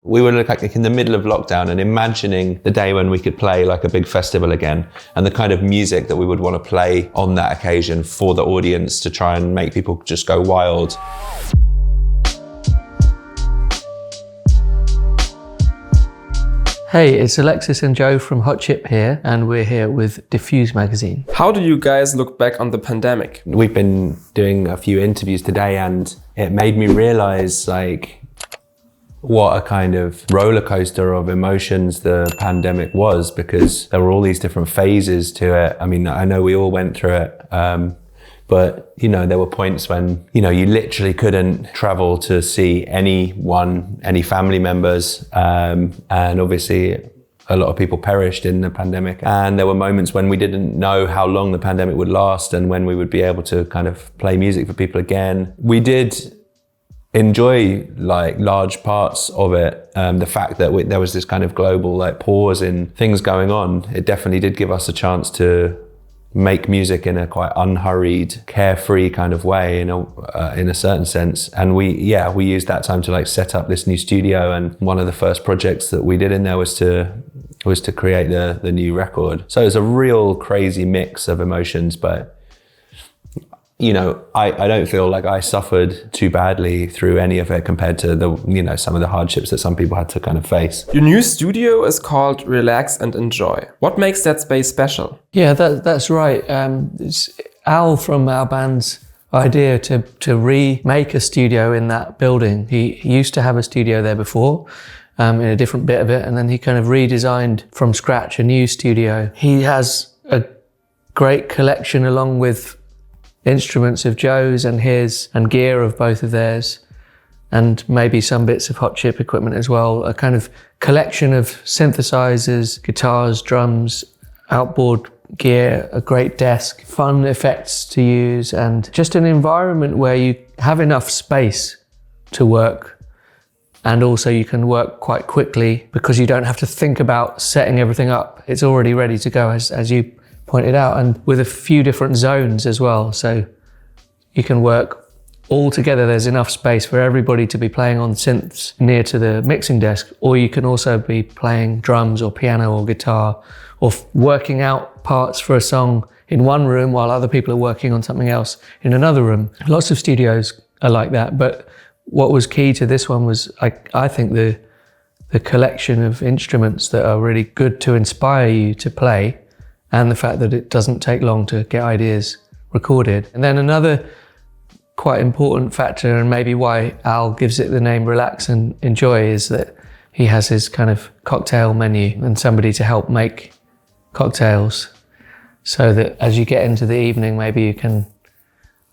We were like in the middle of lockdown and imagining the day when we could play like a big festival again, and the kind of music that we would want to play on that occasion for the audience to try and make people just go wild. Hey, it's Alexis and Joe from Hot Chip here, and we're here with DIFFUS magazine. How do you guys look back on the pandemic? We've been doing a few interviews today, and it made me realize like what a kind of roller coaster of emotions the pandemic was, because there were all these different phases to it. I mean, I know we all went through it, but you know, there were points when, you know, you literally couldn't travel to see anyone, any family members, and obviously a lot of people perished in the pandemic. And there were moments when we didn't know how long the pandemic would last and when we would be able to kind of play music for people again. We did enjoy like large parts of it. The fact that there was this kind of global like pause in things going on, it definitely did give us a chance to make music in a quite unhurried, carefree kind of way, in a certain sense. And we used that time to like set up this new studio, and one of the first projects that we did in there was to create the new record. So it was a real crazy mix of emotions, but you know, I don't feel like I suffered too badly through any of it compared to the, you know, some of the hardships that some people had to kind of face. Your new studio is called Relax and Enjoy. What makes that space special? Yeah, that's right. It's Al from our band's idea to remake a studio in that building. He used to have a studio there before, in a different bit of it, and then he kind of redesigned from scratch a new studio. He has a great collection along with instruments of Joe's and his, and gear of both of theirs, and maybe some bits of Hot Chip equipment as well. A kind of collection of synthesizers, guitars, drums, outboard gear, a great desk, fun effects to use, and just an environment where you have enough space to work, and also you can work quite quickly because you don't have to think about setting everything up. It's already ready to go, as you pointed out, and with a few different zones as well. So you can work all together. There's enough space for everybody to be playing on synths near to the mixing desk, or you can also be playing drums or piano or guitar, or working out parts for a song in one room while other people are working on something else in another room. Lots of studios are like that, but what was key to this one was, I think, the collection of instruments that are really good to inspire you to play, and the fact that it doesn't take long to get ideas recorded. And then another quite important factor, and maybe why Al gives it the name Relax and Enjoy, is that he has his kind of cocktail menu and somebody to help make cocktails, so that as you get into the evening, maybe you can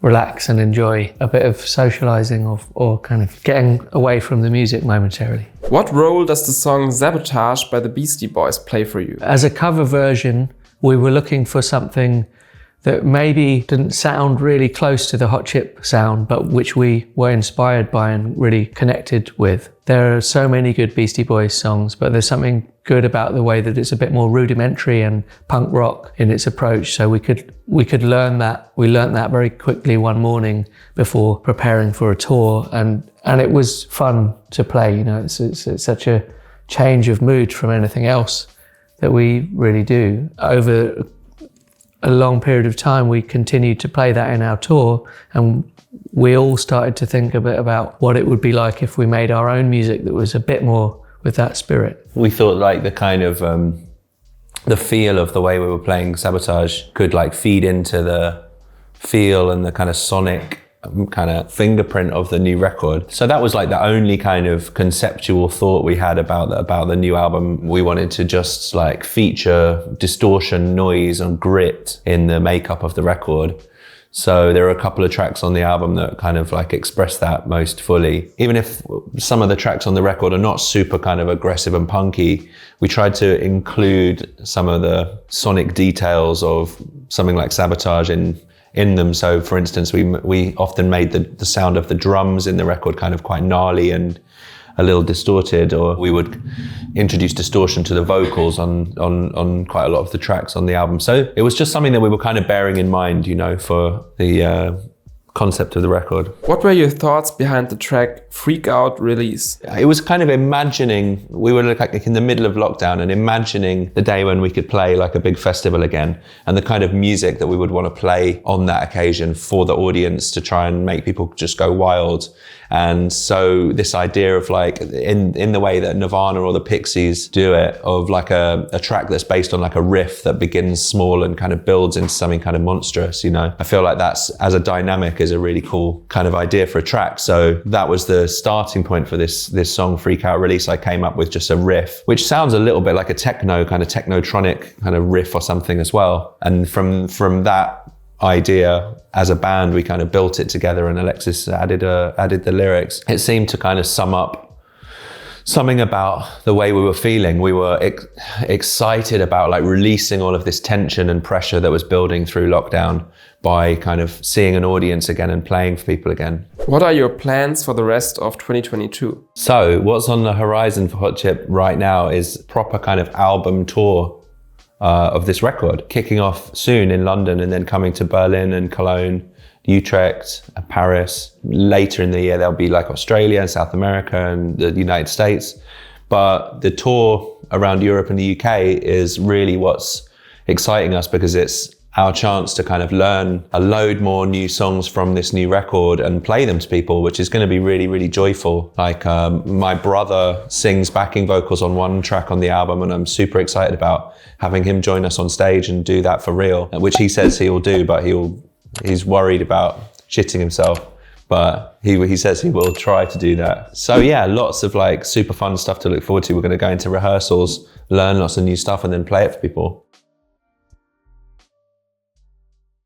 relax and enjoy a bit of socializing or kind of getting away from the music momentarily. What role does the song Sabotage by the Beastie Boys play for you? As a cover version, we were looking for something that maybe didn't sound really close to the Hot Chip sound, but which we were inspired by and really connected with. There are so many good Beastie Boys songs, but there's something good about the way that it's a bit more rudimentary and punk rock in its approach. So we could learn that. We learned that very quickly one morning before preparing for a tour, and it was fun to play. You know, it's such a change of mood from anything else that we really do. Over a long period of time, we continued to play that in our tour, and we all started to think a bit about what it would be like if we made our own music that was a bit more with that spirit. We thought like the kind of the feel of the way we were playing Sabotage could like feed into the feel and the kind of sonic kind of fingerprint of the new record. So that was like the only kind of conceptual thought we had about the new album. We wanted to just like feature distortion, noise and grit in the makeup of the record. So there are a couple of tracks on the album that kind of like express that most fully. Even if some of the tracks on the record are not super kind of aggressive and punky, we tried to include some of the sonic details of something like Sabotage in them. So for instance, we often made the sound of the drums in the record kind of quite gnarly and a little distorted, or we would introduce distortion to the vocals on quite a lot of the tracks on the album. So it was just something that we were kind of bearing in mind, you know, for the concept of the record. What were your thoughts behind the track Freakout release? It was kind of imagining, we were like in the middle of lockdown and imagining the day when we could play like a big festival again, and the kind of music that we would want to play on that occasion for the audience to try and make people just go wild. And so this idea of like, in the way that Nirvana or the Pixies do it, of like a track that's based on like a riff that begins small and kind of builds into something kind of monstrous, you know? I feel like that's, as a dynamic, is a really cool kind of idea for a track. So that was the starting point for this song Freakout release. I came up with just a riff, which sounds a little bit like a technotronic kind of riff or something as well. And from that idea, as a band, we kind of built it together, and Alexis added the lyrics. It seemed to kind of sum up something about the way we were feeling. We were excited about like releasing all of this tension and pressure that was building through lockdown by kind of seeing an audience again and playing for people again. What are your plans for the rest of 2022? So what's on the horizon for Hot Chip right now is proper kind of album tour of this record, kicking off soon in London and then coming to Berlin and Cologne, Utrecht, and Paris. Later in the year, there'll be like Australia and South America and the United States. But the tour around Europe and the UK is really what's exciting us, because it's our chance to kind of learn a load more new songs from this new record and play them to people, which is going to be really, really joyful. Like my brother sings backing vocals on one track on the album, and I'm super excited about having him join us on stage and do that for real, which he says he'll do, but he's worried about shitting himself. But he says he will try to do that. So yeah, lots of like super fun stuff to look forward to. We're going to go into rehearsals, learn lots of new stuff, and then play it for people.